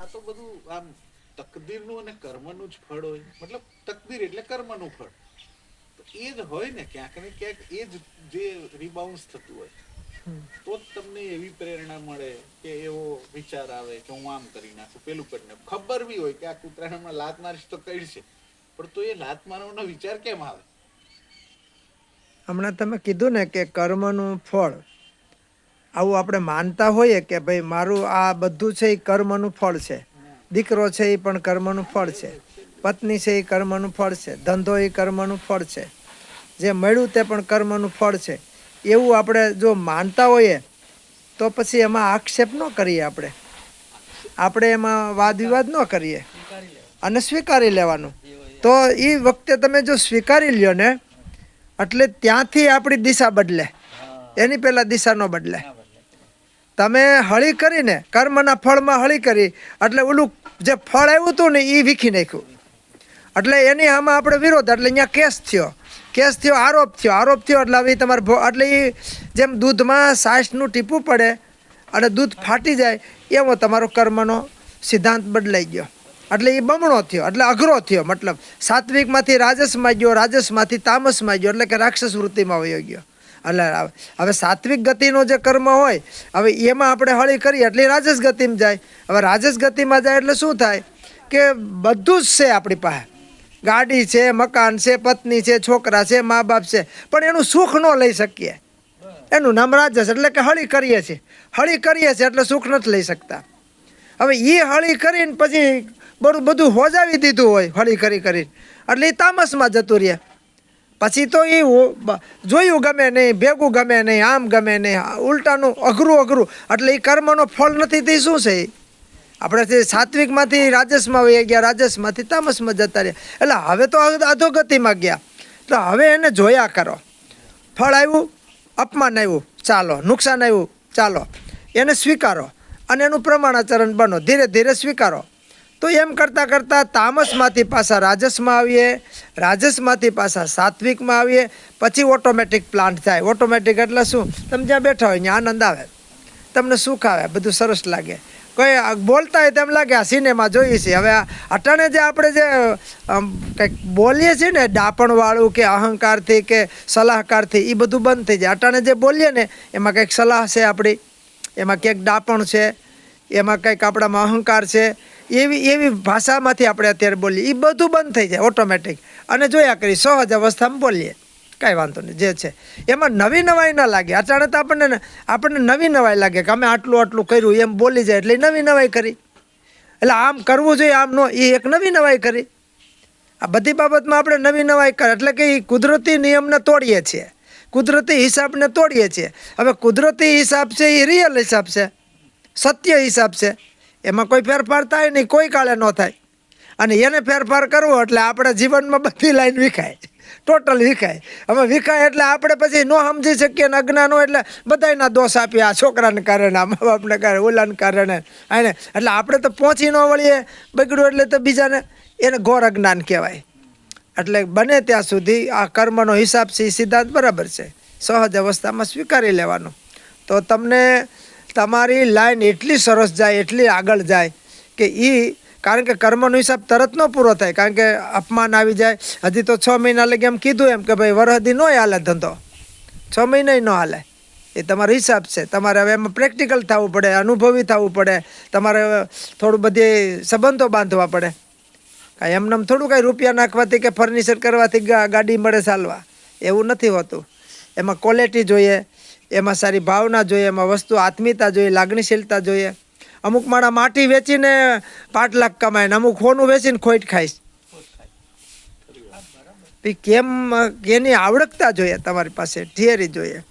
આ તો બધું આમ તકદીરનું અને કર્મનું જ ફળ હોય. મતલબ તકદીર એટલે કર્મનું ફળ. તો એ જ હોય ને ક્યાંક ને ક્યાંક એ જ જે રિબાઉન્સ થતું હોય તો જ તમને એવી પ્રેરણા મળે કે એવો વિચાર આવે કે હું આમ કરી નાખું, પેલું કરી નાખું. ખબર બી હોય કે આ કૂતરાને હમણાં લાત મારીશ તો કઈ છે, પણ તો એ લાત મારવાનો વિચાર કેમ આવે? હમણાં તમે કીધું ને કે કર્મનું ફળ, આવું આપણે માનતા હોઈએ કે ભાઈ મારું આ બધું છે એ કર્મનું ફળ છે. દીકરો છે એ પણ કર્મનું ફળ છે, પત્ની છે એ કર્મનું ફળ છે, ધંધો એ કર્મનું ફળ છે, જે મળ્યું તે પણ કર્મનું ફળ છે. એવું આપણે જો માનતા હોઈએ તો પછી એમાં આક્ષેપ ન કરીએ. આપણે એમાં વાદ વિવાદ ન કરીએ અને સ્વીકારી લેવાનું. તો એ વખતે તમે જો સ્વીકારી લ્યો ને એટલે ત્યાંથી આપણી દિશા બદલે, એની પહેલાં દિશા ન બદલે. તમે હળી કરીને કર્મના ફળમાં હળી કરી એટલે ઓલું જે ફળ આવ્યું હતું ને એ વીખી નાખ્યું. એટલે એની આમાં આપણે વિરોધ, એટલે અહીંયા કેસ થયો, આરોપ થયો. એટલે હવે તમારે એટલે એ જેમ દૂધમાં છાશનું ટીપું પડે અને દૂધ ફાટી જાય એવો તમારો કર્મનો સિદ્ધાંત બદલાઈ ગયો. એટલે એ બમણો થયો, એટલે અઘરો થયો. મતલબ સાત્વિકમાંથી રાજસમાં ગયો, રાજસમાંથી તામસમાં ગયો, એટલે કે રાક્ષસ વૃત્તિમાં વયો ગયો. એટલે હવે સાત્વિક ગતિનો જે કર્મ હોય હવે એમાં આપણે હળી કરીએ એટલે રાજસ ગતિમાં જાય. હવે રાજસ ગતિમાં જાય એટલે શું થાય કે બધું જ છે આપણી પાસે, ગાડી છે, મકાન છે, પત્ની છે, છોકરા છે, મા બાપ છે, પણ એનું સુખ ન લઈ શકીએ. એનું નામ રાજસ, એટલે કે હળી કરીએ છીએ એટલે સુખ નથી લઈ શકતા. હવે એ હળી કરીને પછી બધું હોજાવી દીધું હોય હળી કરીને એટલે એ તામસમાં જતું રહે. પછી તો એ જોયું ગમે નહીં, ભેગું ગમે નહીં, આમ ગમે નહીં, ઉલટાનું અઘરું. એટલે એ કર્મનો ફળ નથી. તે શું છે? આપણે સાત્વિકમાંથી રાજસમાં વહી ગયા, રાજસમાંથી તામસમાં જતા રહ્યા. એટલે હવે તો અધોગતિમાં ગયા. તો હવે એને જોયા કરો. ફળ આવ્યું, અપમાન આવ્યું, ચાલો. નુકસાન આવ્યું, ચાલો. એને સ્વીકારો અને એનું પ્રમાણાચરણ બનો, ધીરે ધીરે સ્વીકારો. તો એમ કરતાં તામસમાંથી પાછા રાજસમાં આવીએ, રાજસમાંથી પાછા સાત્વિકમાં આવીએ. પછી ઓટોમેટિક પ્લાન્ટ થાય. ઓટોમેટિક એટલે શું? તમે જ્યાં બેઠા હોય ત્યાં આનંદ આવે, તમને સુખ આવે, બધું સરસ લાગે. કોઈ બોલતા હોય તેમ લાગે આ સિનેમા જોઈએ છીએ. હવે અટાણે જે આપણે જે કંઈક બોલીએ છીએ ને ડાપણવાળું કે અહંકારથી કે સલાહકારથી, એ બધું બંધ થઈ જાય. અટાણે જે બોલીએ ને એમાં કંઈક સલાહ છે આપણી, એમાં ક્યાંક ડાપણ છે, એમાં કંઈક આપણામાં અહંકાર છે. એવી ભાષામાંથી આપણે અત્યારે બોલીએ, એ બધું બંધ થઈ જાય ઓટોમેટિક. અને જોયા કરી સહજ અવસ્થામાં બોલીએ, કાંઈ વાંધો નહીં. જે છે એમાં નવી નવાઈ ન લાગે. અચાનક તો આપણને નવી નવાઈ લાગે કે અમે આટલું કર્યું એમ બોલી જાય એટલે નવી નવાઈ કરી. એટલે આમ કરવું જોઈએ, આમ નો, એ એક નવી નવાઈ કરી. આ બધી બાબતમાં આપણે નવી નવાઈ કરે એટલે કે એ કુદરતી નિયમને તોડીએ છીએ, કુદરતી હિસાબને તોડીએ છીએ. હવે કુદરતી હિસાબ છે એ રિયલ હિસાબ છે, સત્ય હિસાબ છે. એમાં કોઈ ફેરફાર થાય નહીં, કોઈ કાળે ન થાય. અને એને ફેરફાર કરવો એટલે આપણે જીવનમાં બધી લાઈન વિખાય, ટોટલ વિખાય. હવે વિખાય એટલે આપણે પછી ન સમજી શકીએ ને અજ્ઞાનો એટલે બધાના દોષ આપીએ. આ છોકરાને કારણે, આ મા બાપને કારણે, ઓલાને કારણે આને. એટલે આપણે તો પહોંચી ન વળીએ, બગડ્યું એટલે તો બીજાને એને ઘોર અજ્ઞાન કહેવાય. એટલે બને ત્યાં સુધી આ કર્મનો હિસાબ છે એ સિદ્ધાંત બરાબર છે, સહજ અવસ્થામાં સ્વીકારી લેવાનો. તો તમને તમારી લાઈન એટલી સરસ જાય, એટલી આગળ જાય કે કારણ કે કર્મનો હિસાબ તરત ન પૂરો થાય. કારણ કે અપમાન આવી જાય. હજી તો 6 મહિના લગી એમ કીધું એમ કે ભાઈ વરહદી ન હાલે ધંધો, 6 મહિના ન હાલે. એ તમારો હિસાબ છે. તમારે હવે એમાં પ્રેક્ટિકલ થવું પડે, અનુભવી થવું પડે. તમારે થોડું બધી સંબંધો બાંધવા પડે. કાંઈ એમને થોડું કાંઈ રૂપિયા નાખવાથી કે ફર્નિચર કરવાથી ગાડી મળે ચાલવા, એવું નથી હોતું. એમાં ક્વોલિટી જોઈએ, એમાં સારી ભાવના જોઈએ, એમાં વસ્તુ આત્મીયતા જોઈએ, લાગણીશીલતા જોઈએ. અમુક માણા માટી વેચીને 5 લાખ કમાય ને અમુક સોનું વેચીને ખોટ ખાઈશ. કેમ? એની આવડતતા જોઈએ તમારી પાસે, થિયરી જોઈએ.